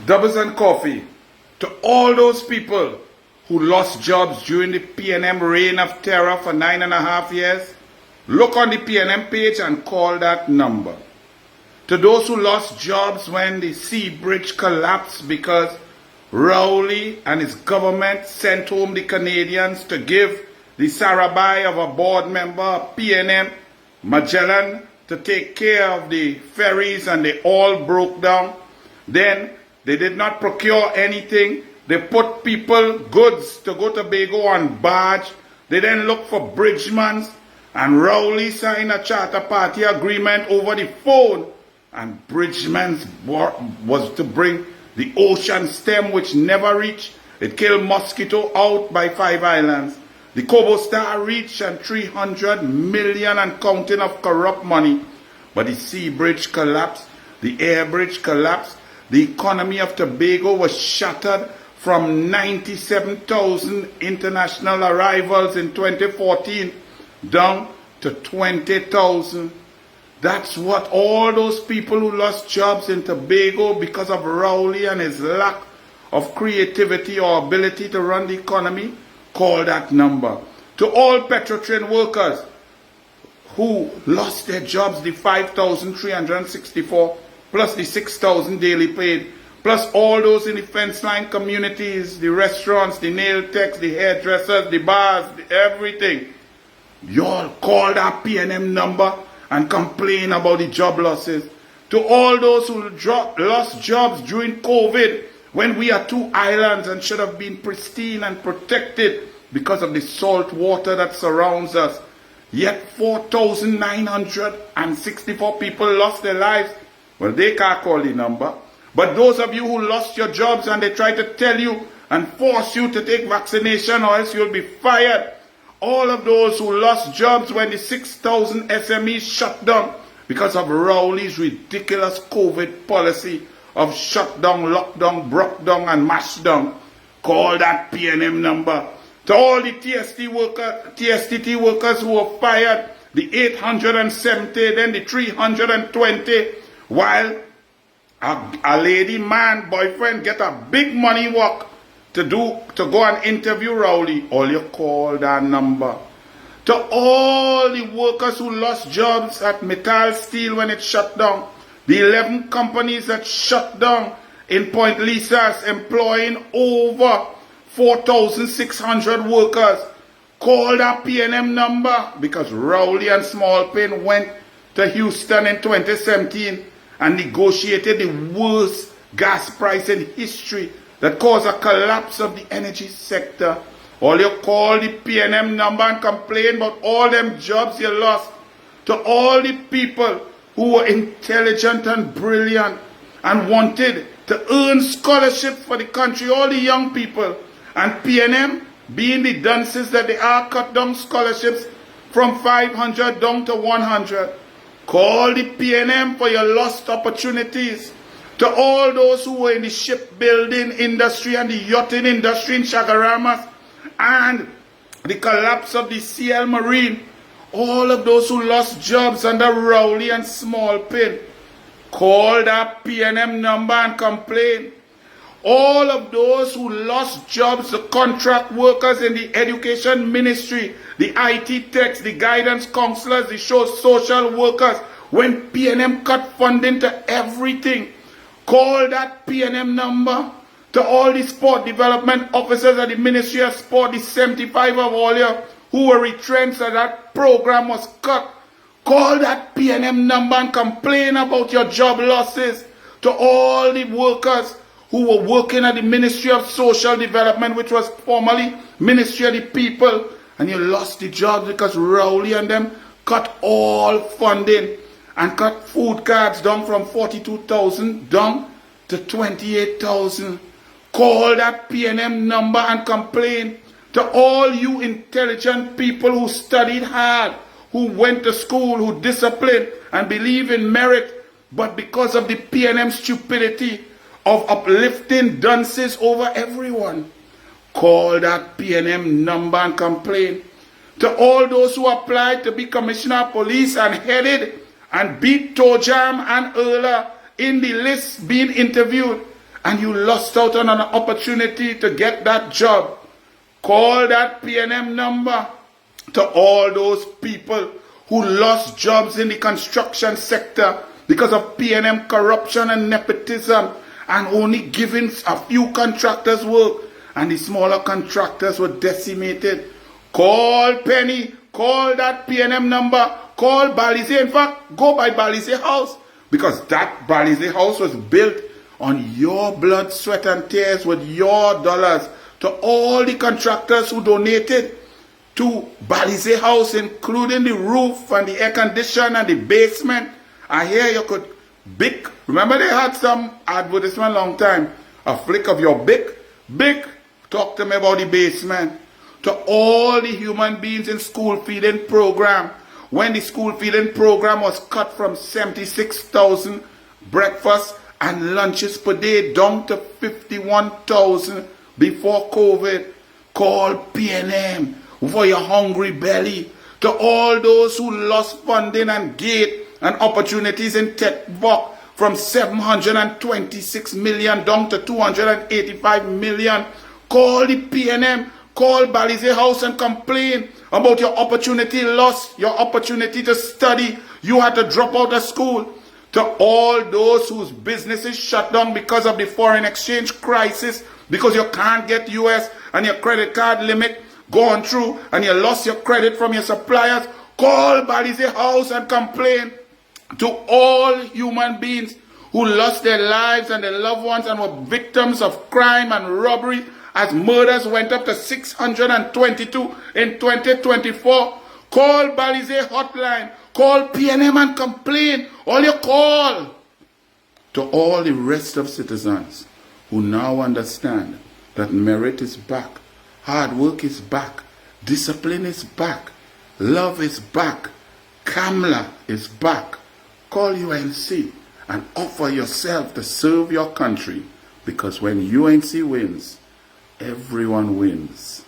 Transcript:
Doubles and coffee to all those people who lost jobs during the PNM reign of terror for 9.5 years. Look on the PNM page and call that number. To those who lost jobs when the sea bridge collapsed because Rowley and his government sent home the Canadians to give the Sarabai of a board member of PNM, Magellan, to take care of the ferries, and they all broke down. Then they did not procure anything. They put people, goods to go to Tobago on barge. They then looked for bridgemans, and Rowley signed a charter party agreement over the phone. And bridgemans was to bring the ocean stem, which never reached. It killed mosquito out by 5 islands. The Kobo Star reached and 300 million and counting of corrupt money. But the sea bridge collapsed. The air bridge collapsed. The economy of Tobago was shattered from 97,000 international arrivals in 2014 down to 20,000. That's what all those people who lost jobs in Tobago because of Rowley and his lack of creativity or ability to run the economy, call that number. To all Petrotrin workers who lost their jobs, the 5,364 plus the 6,000 daily paid, plus all those in the fence line communities, the restaurants, the nail techs, the hairdressers, the bars, everything. You all call that PNM number and complain about the job losses. To all those who lost jobs during COVID, when we are 2 islands and should have been pristine and protected because of the salt water that surrounds us, yet 4,964 people lost their lives. Well, they can't call the number. But those of you who lost your jobs and they try to tell you and force you to take vaccination or else you'll be fired. All of those who lost jobs when the 6,000 SMEs shut down because of Rowley's ridiculous COVID policy of shut down, lockdown, broke down, and mashed down. Call that PNM number. To all the TSTT workers who were fired, the 870, then the 320, while a lady, man, boyfriend get a big money work to go and interview Rowley, all you call that number. To all the workers who lost jobs at Metal Steel when it shut down, the 11 companies that shut down in Point Lisa's employing over 4,600 workers, call that PNM number, because Rowley and Smallpin went to Houston in 2017 and negotiated the worst gas price in history that caused a collapse of the energy sector. All you call the PNM number and complain about all them jobs you lost. To all the people who were intelligent and brilliant and wanted to earn scholarships for the country, all the young people, and PNM, being the dunces that they are, cut down scholarships from 500 down to 100. Call the PNM for your lost opportunities. To all those who were in the shipbuilding industry and the yachting industry in Chagaramas and the collapse of the CL Marine, all of those who lost jobs under Rowley and Smallpin, call that PNM number and complain. All of those who lost jobs, the contract workers in the education ministry, the IT techs, the guidance counselors, the social workers, when PNM cut funding to everything, call that PNM number. To all the sport development officers at the Ministry of Sport, the 75 of all you who were retrenched and that program was cut, call that PNM number and complain about your job losses. To all the workers who were working at the Ministry of Social Development, which was formerly Ministry of the People, and you lost the jobs because Rowley and them cut all funding and cut food cards down from 42,000 down to 28,000. Call that PNM number and complain. To all you intelligent people who studied hard, who went to school, who disciplined and believe in merit, but because of the PNM stupidity of uplifting dunces over everyone, call that PNM number and complain. To all those who applied to be Commissioner of Police and headed and beat Tojam and Erla in the list being interviewed, and you lost out on an opportunity to get that job, call that PNM number. To all those people who lost jobs in the construction sector because of PNM corruption and nepotism and only giving a few contractors work, and the smaller contractors were decimated. Call Penny, call that PNM number, call Balize. In fact, go by Balize House, because that Balize House was built on your blood, sweat and tears with your dollars. To all the contractors who donated to Balize House, including the roof and the air condition and the basement. I hear you could Bic. Remember they had some advertisement long time. A flick of your Bic. Bic, talk to me about the basement. To all the human beings in school feeding program. When the school feeding program was cut from 76,000 breakfasts and lunches per day down to 51,000 before COVID. Call PNM for your hungry belly. To all those who lost funding and gate and opportunities in tech work from 726 million down to 285 million. Call the PNM, call Balize House and complain about your opportunity lost, your opportunity to study. You had to drop out of school. To all those whose businesses shut down because of the foreign exchange crisis, because you can't get US and your credit card limit going through and you lost your credit from your suppliers, call Balize House and complain. To all human beings who lost their lives and their loved ones and were victims of crime and robbery, as murders went up to 622 in 2024, call Balize Hotline, call PNM and complain. All you call. To all the rest of citizens who now understand that merit is back, hard work is back, discipline is back, love is back, Kamla is back. Call UNC and offer yourself to serve your country, because when UNC wins, everyone wins.